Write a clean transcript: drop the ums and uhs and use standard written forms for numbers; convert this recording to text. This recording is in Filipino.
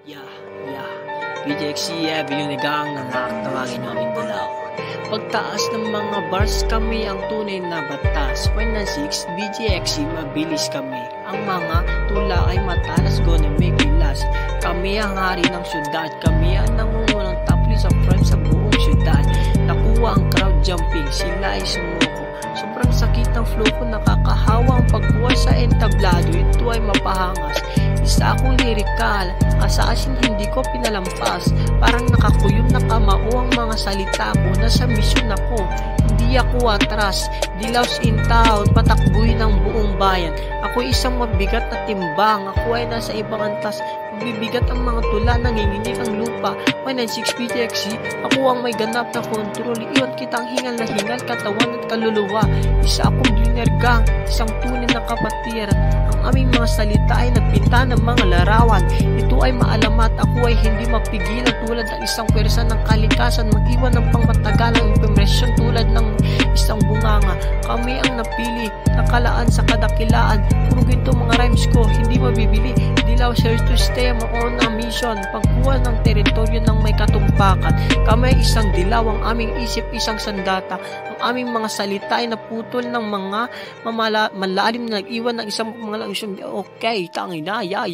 Yeah, yeah. PJXC binuligang ng tawagin namin dalaw. Pagtaas ng mga bars kami ang tunay na batas. 196 BJXC mabilis kami. Ang mga tula ay matalas gonna make you last. Kami ang hari ng syudad. Kami ang nangungunang tapli sa front sa buong syudad. Nakuha ang crowd jumping, sila ay sumuko. Sobrang sakit ng flow ko, nakakahawa ang pagkuha sa entablado. Ito ay mapahangas. Isa akong lirikal, asaasin hindi ko pinalampas. Parang nakakuyom na kamao ang mga salita ko. Nasa misyon ako, hindi ako atras. Dilaws in town, patakbuhin ng buong bayan. Ako isang mabigat na timbang, ako ay nasa ibang antas. Mabibigat ang mga tula, nanginginig ang lupa. 196 PJXC, ako ang may ganap na kontrol. Iyon kitang hingal na hingal, katawan at kaluluwa. Isa akong billionaire gang, isang tunay na kapatiran. Ang aming mga salita ay nagpinta ng mga larawan. Ito ay maalamat, ako ay hindi mapigilan. Tulad ng isang pwersa ng kalikasan, mag-iwan ng pangmatagalang impresyon tulad ng isang bunganga. Kami ang napili, nakalaan sa kadakilaan. Puro ginto mga rhymes ko, hindi mabibili. Dilaw here to stay, on a mission. Pagkuha ng teritoryo ng may katumpakan. Kami ay isang dilaw, ang aming isip isang sandata. Ang aming mga salita ay naputol ng mga malalim na nag-iwan ng isang mga langsyon. Okay, tangina, ya.